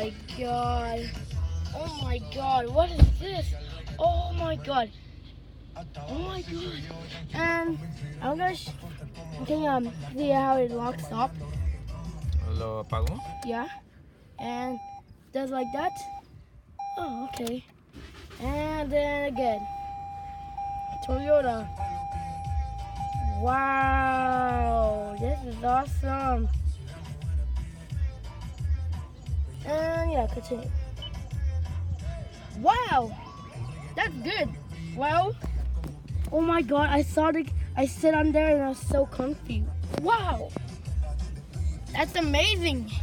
my god. Oh my god, what is this? Oh my god. Oh my god. And I'm gonna see how it locks up. Lo apago. Yeah. And does like that. Oh, okay. And then again. Toyota. Wow, this is awesome. And yeah, continue. Wow, that's good. Well, oh my god, I sit on there and I was so confused. Wow, that's amazing.